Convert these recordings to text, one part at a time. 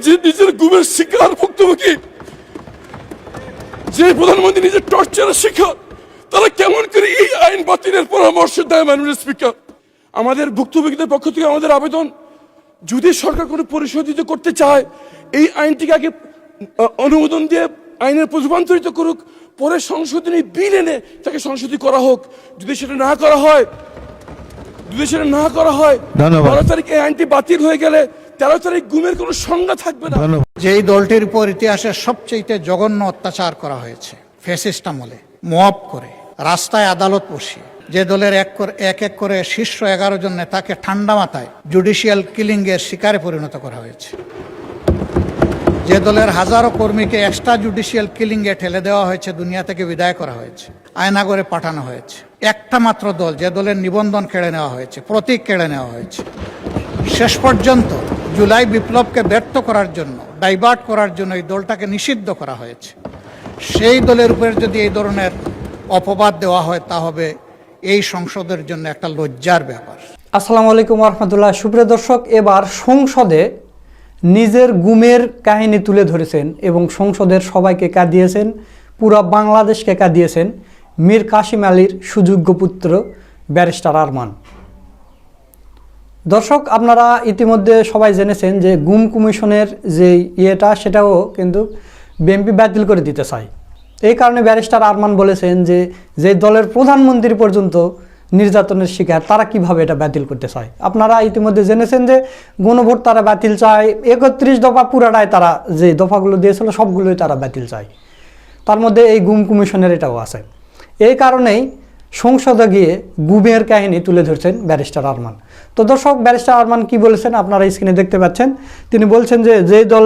যে নিজের গুমের শিকার ভুক্তভোগী, যে প্রধানমন্ত্রী নিজের টর্চারের শিকার, তারা কেমন করে এই আইন বাতিলের পরামর্শ দেয়? মাননীয় স্পিকার, আমাদের ভুক্তভোগীদের পক্ষ থেকে আমাদের আবেদন, যদি সরকার কোনো পরিশোধিত করতে চায় এই আইনটিকে আগে অনুমোদন দিয়ে আইনের রূপান্তরিত করুক, পরে সংশোধনী বিল এনে তাকে সংশোধনী করা হোক। যদি সেটা না করা হয় 12 তারিখ এই আইনটি বাতিল হয়ে গেলে 13 তারিখ গুমের কোনো সংজ্ঞা থাকবে না। যেই দলটির উপর ইতিহাসের সবচেয়ে জঘন্য অত্যাচার করা হয়েছে ফ্যাসিস্ট আমলে, মব করে, রাস্তায় আদালত বসিয়ে, যে দলের এক এক করে শীর্ষ 11 জন নেতাকে ঠান্ডা মাথায় জুডিশিয়াল কিলিং এর শিকারে পরিণত করা হয়েছে, যে দলের হাজারো কর্মীকে এক্সট্রা জুডিশিয়াল কিলিং এ ঠেলে দেওয়া হয়েছে, দুনিয়া থেকে বিদায় করা হয়েছে, আয়নাগরে পাঠানো হয়েছে। একটা মাত্র দল, যে দলের নিবন্ধন কেড়ে নেওয়া হয়েছে, প্রতীক কেড়ে নেওয়া হয়েছে। শেষ পর্যন্ত জুলাই বিপ্লবকে ব্যর্থ করার জন্য, ডাইভার্ট করার জন্য এই দলটাকে নিষিদ্ধ করা হয়েছে। সেই দলের উপরে যদি এই ধরনের অপবাদ দেওয়া হয়, তা হবে এই সংসদের জন্য একটা লজ্জার ব্যাপার। আসসালামু আলাইকুম রহমতুল্লাহ। সুপ্রিয় দর্শক, এবার সংসদে নিজের গুমের কাহিনী তুলে ধরেছেন এবং সংসদের সবাইকে কাঁদিয়েছেন, পুরো বাংলাদেশকে কাঁদিয়েছেন মীর কাসিম আলীর সুযোগ্য পুত্র ব্যারিস্টার আরমান। দর্শক, আপনারা ইতিমধ্যে সবাই জেনেছেন যে গুম কমিশনের যে সেটাও কিন্তু বিএনপি বাতিল করে দিতে চায়। এই কারণে ব্যারিস্টার আরমান বলেছেন যে দলের প্রধানমন্ত্রী পর্যন্ত নির্যাতনের শিকার, তারা কিভাবে এটা বাতিল করতে চায়। আপনারা ইতিমধ্যে জেনেছেন যে গণভোট তারা বাতিল চায়, 31 দফা পুরাটাই তারা যে দফাগুলো দিয়েছিল সবগুলোই তারা বাতিল চায়। তার মধ্যে এই গুম কমিশনের এটাও আছে। এই কারণেই সংসদে গিয়ে গুমের কাহিনী তুলে ধরছেন ব্যারিস্টার আরমান। তো দর্শক, ব্যারিস্টার আরমান কি বলেছেন আপনারা স্ক্রিনে দেখতে পাচ্ছেন। তিনি বলছেন যে দল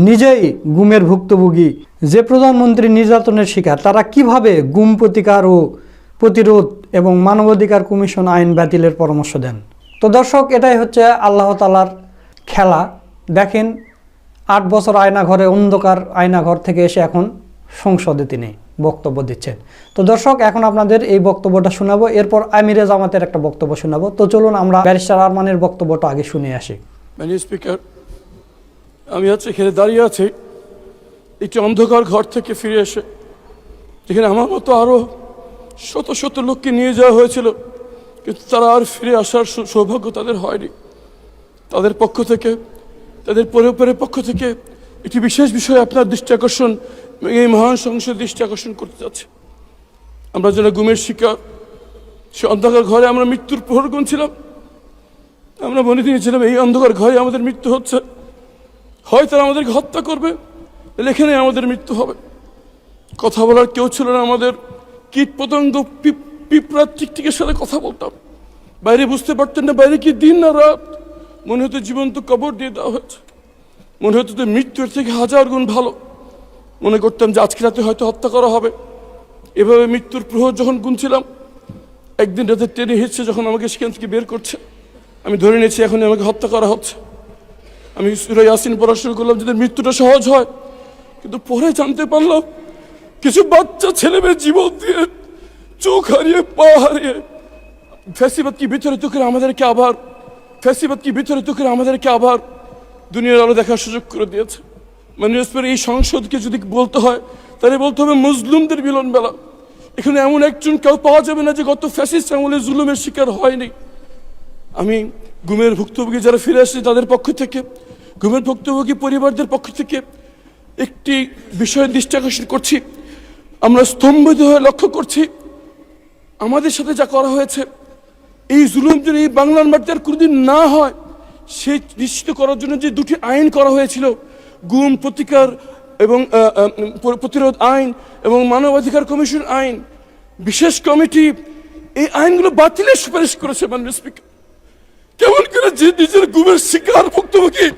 নিজেই গুমের ভুক্তভোগী, যে প্রধানমন্ত্রী নির্যাতনের শিকার, তারা কিভাবে গুম প্রতিকার ও প্রতিরোধ এবং মানবাধিকার কমিশন আইন বাতিলের পরামর্শ দেন। তো দর্শক, এটাই হচ্ছে আল্লাহ তাআলার খেলা। দেখেন, 8 বছর আয়নাঘরে, অন্ধকার আয়নাঘর থেকে এসে এখন সংসদে তিনি বক্তব্য দিচ্ছেন। তো দর্শক, এখন আপনাদের এই বক্তব্যটা শোনাবো, এরপর আমিরে জামাতের একটা বক্তব্য শোনাবো। তো চলুন আমরা ব্যারিস্টার আরমানের বক্তব্যটা আগে শুনে আসি। মাননীয় স্পিকার, আমি এখানে দাঁড়িয়ে আছি একটি অন্ধকার ঘর থেকে ফিরে এসে, যেখানে আমার মতো আরো শত শত লোককে নিয়ে যাওয়া হয়েছিল, কিন্তু তারা আর ফিরে আসার সৌভাগ্য তাদের হয়নি। তাদের পক্ষ থেকে, তাদের পরিবারের পক্ষ থেকে একটি বিশেষ বিষয়ে আপনার দৃষ্টি আকর্ষণ, এই মহান সংসদের দৃষ্টি আকর্ষণ করতে যাচ্ছে। আমরা যারা গুমের শিকার, সে অন্ধকার ঘরে আমরা মৃত্যুর প্রহর গুনছিলাম। আমরা মনে নিয়েছিলাম এই অন্ধকার ঘরে আমাদের মৃত্যু হচ্ছে, হয় তারা আমাদেরকে হত্যা করবে, এখানে আমাদের মৃত্যু হবে। কথা বলার কেউ ছিল না আমাদের। কীট পতঙ্গ, পিঁপড়ার টিকটিকের সাথে কথা বলতাম। বাইরে বুঝতে পারতেন না বাইরে কি দিন না রাত। মনে হতো জীবন্ত কবর দিয়ে দেওয়া হয়েছে। মনে হতো যে মৃত্যুর থেকে 1000 গুণ ভালো। মনে করতাম যে আজকে রাতে হয়তো হত্যা করা হবে। এভাবে মৃত্যুর প্রহর যখন গুনছিলাম, একদিন রাতে ট্রেনে হিসছে যখন আমাকে সেখান থেকে বের করছে, আমি ধরে নিয়েছি এখন আমাকে হত্যা করা হচ্ছে। আমি সূরা ইয়াসিন পড়া শুরু করলাম যাতে মৃত্যুটা সহজ হয়, কিন্তু পরে জানতে পারলাম কিছু বাচ্চা ছেলে মেয়ের জীবন দিয়ে, চোখ হারিয়ে, পা হারিয়ে, ফ্যাসিবাদকে বিতাড়িত করে আমাদেরকে আবার দুনিয়ার আলো দেখার সুযোগ করে দিয়েছে। মাননীয় স্পিকার, এই সংসদকে যদি বলতে হয় তাহলে বলতে হবে মুসলিমদের মিলন মেলা। এখানে এমন একজন কেউ পাওয়া যাবে না যে গত ফ্যাসিস্ট আমলে জুলুমের শিকার হয়নি। আমি গুমের ভুক্তভোগী যারা ফিরে আসছে তাদের পক্ষ থেকে, গুমের ভুক্তভোগী পরিবারদের পক্ষ থেকে একটি বিষয়ে দৃষ্টি আকর্ষণ করছি। আমরা স্তম্ভিত হয়ে লক্ষ্য করছি আমাদের সাথে যা করা হয়েছে, এই জুলুম যদি এই বাংলার মাটিতে আর কোনোদিন না হয়, সেই নিশ্চিত করার জন্য যে 2টি আইন করা হয়েছিল, গুম প্রতিকার এবং প্রতিরোধ আইন এবং মানবাধিকার কমিশন আইন, বিশেষ কমিটি এই আইনগুলো বাতিলের সুপারিশ করেছে। মাননীয় স্পিকার, কেমন করে যে নিজের গুমের শিকার ভুক্তভোগী,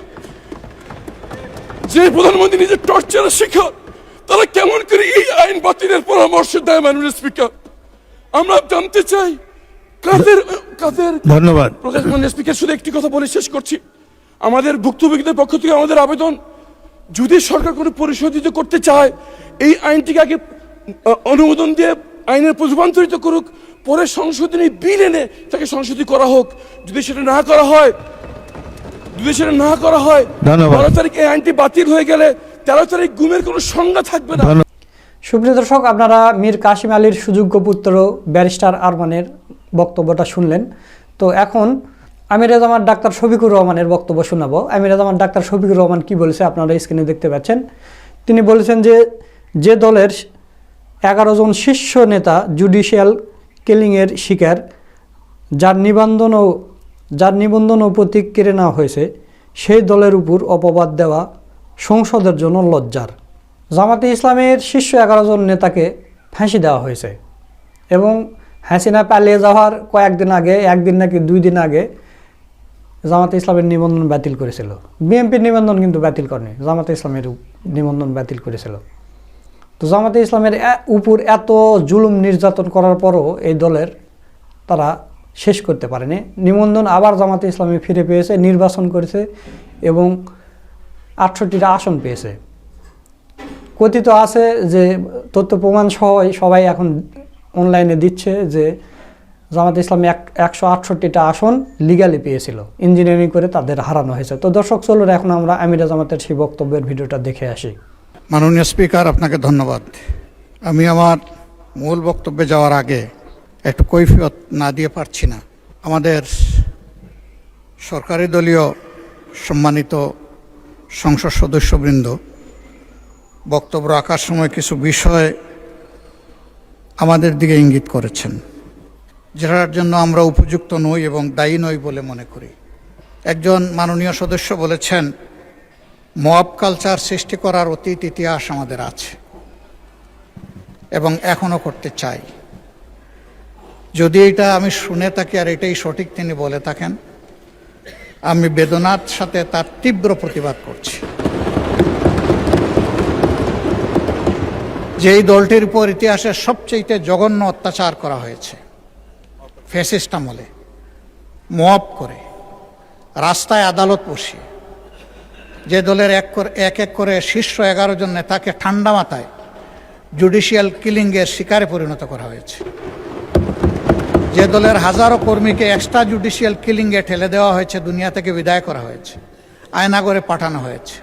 যে প্রধানমন্ত্রী নিজের টর্চারের শিকার, তারা কেমন করে এই আইন বাতিলের পরামর্শ দেয়? মাননীয় স্পিকার, আমরা জানতে চাই কাদের। ধন্যবাদ মাননীয় স্পিকার। শুধু একটি কথা বলে শেষ করছি। আমাদের ভুক্তভোগীদের পক্ষ থেকে আমাদের আবেদন, যদি সরকার কোনো পরিশোধিত করতে চায় এই আইনটিকে আগে অনুমোদন দিয়ে আইনের রূপান্তরিত করুক, পরে সংশোধনী বিল এনে তাকে সংশোধনী করা হোক। যদি সেটা না করা হয় বিবেচনা না করা হয়, ধন্যবাদ। 12 তারিখ এই আইনটি বাতিল হয়ে গেলে 13 তারিখ গুমের কোনো সংজ্ঞা থাকবে না। সুপ্রিয় দর্শক, আপনারা মীর কাসিম আলীর সুযোগ্য পুত্র ব্যারিস্টার আরমানের বক্তব্যটা শুনলেন। তো এখন আমির জামাত ডাক্তার শফিকুর রহমানের বক্তব্য শোনাবো। আমির জামাত ডাক্তার শফিকুর রহমান কি বলেছে আপনারা স্ক্রিনে দেখতে পাচ্ছেন। তিনি বলেছেন যে দলের 11 জন শীর্ষ নেতা জুডিশিয়াল কিলিংয়ের শিকার, যার নিবন্ধন ও প্রতীক কেড়ে নেওয়া হয়েছে, সেই দলের উপর অপবাদ দেওয়া সংসদের জন্য লজ্জার। জামাতে ইসলামের শীর্ষ 11 জন নেতাকে ফাঁসি দেওয়া হয়েছে এবং হাসিনা পালিয়ে যাওয়ার কয়েকদিন আগে, একদিন নাকি 2 দিন আগে জামাতে ইসলামের নিবন্ধন বাতিল করেছিল। বিএনপির নিবন্ধন কিন্তু বাতিল করেনি, জামাতে ইসলামের নিবন্ধন বাতিল করেছিল। তো জামাতে ইসলামের উপর এত জুলুম নির্যাতন করার পরও এই দলের তারা শেষ করতে পারেনি। নিবন্ধন আবার জামাতে ইসলামী ফিরে পেয়েছে, নির্বাচন করেছে এবং 68টা আসন পেয়েছে। কথিত আছে যে তথ্য প্রমাণ সহ সবাই এখন অনলাইনে দিচ্ছে যে জামাতে ইসলামী 168টা আসন লিগালি পেয়েছিল, ইঞ্জিনিয়ারিং করে তাদের হারানো হয়েছে। তো দর্শক চলুন এখন আমরা আমির জামাতের সেই বক্তব্যের ভিডিওটা দেখে আসি। মাননীয় স্পিকার, আপনাকে ধন্যবাদ। আমি আমার মূল বক্তব্যে যাওয়ার আগে একটু কৈফিয়ত না দিয়ে পারছি না। আমাদের সরকারি দলীয় সম্মানিত সংসদ সদস্যবৃন্দ বক্তব্য রাখার সময় কিছু বিষয় আমাদের দিকে ইঙ্গিত করেছেন, যেটার জন্য আমরা উপযুক্ত নই এবং দায়ী নই বলে মনে করি। একজন মাননীয় সদস্য বলেছেন মব কালচার সৃষ্টি করার অতীত ইতিহাস আমাদের আছে এবং এখনও করতে চাই। যদি এটা আমি শুনে থাকি আর এটাই সঠিক তিনি বলে থাকেন, আমি বেদনার সাথে তার তীব্র প্রতিবাদ করছি। যেই দলটির উপর ইতিহাসের সবচেয়ে জঘন্য অত্যাচার করা হয়েছে ফ্যাসিস্ট আমলে, মব করে, রাস্তায় আদালত বসিয়ে, যে দলের এক এক করে শীর্ষ 11 জন নেতাকে ঠান্ডা মাথায় জুডিশিয়াল কিলিংয়ের শিকারে পরিণত করা হয়েছে, যে দলের হাজারো কর্মীকে এক্সট্রা জুডিশিয়াল কিলিংয়ে ঠেলে দেওয়া হয়েছে, দুনিয়া থেকে বিদায় করা হয়েছে, আয়নাগরে পাঠানো হয়েছে।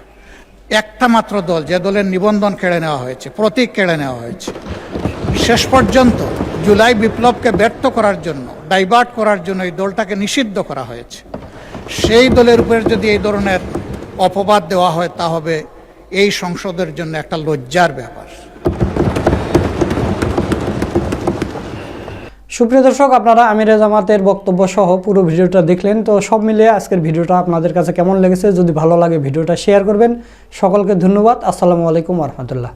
একটা মাত্র দল, যে দলের নিবন্ধন কেড়ে নেওয়া হয়েছে, প্রতীক কেড়ে নেওয়া হয়েছে, শেষ পর্যন্ত জুলাই বিপ্লবকে ব্যর্থ করার জন্য, ডাইভার্ট করার জন্য এই দলটাকে নিষিদ্ধ করা হয়েছে। সেই দলের উপর যদি এই ধরনের অপবাদ দেওয়া হয়, তা হবে এই সংসদের জন্য একটা লজ্জার ব্যাপার। সুপ্রিয় দর্শক, আপনারা আমির জামাতের বক্তব্য সহ পুরো ভিডিওটা দেখলেন। তো সব মিলিয়ে আজকের ভিডিওটা আপনাদের কাছে কেমন লেগেছে, যদি ভালো লাগে ভিডিওটা শেয়ার করবেন। সকলকে ধন্যবাদ। আসসালামু আলাইকুম ওয়া রাহমাতুল্লাহ।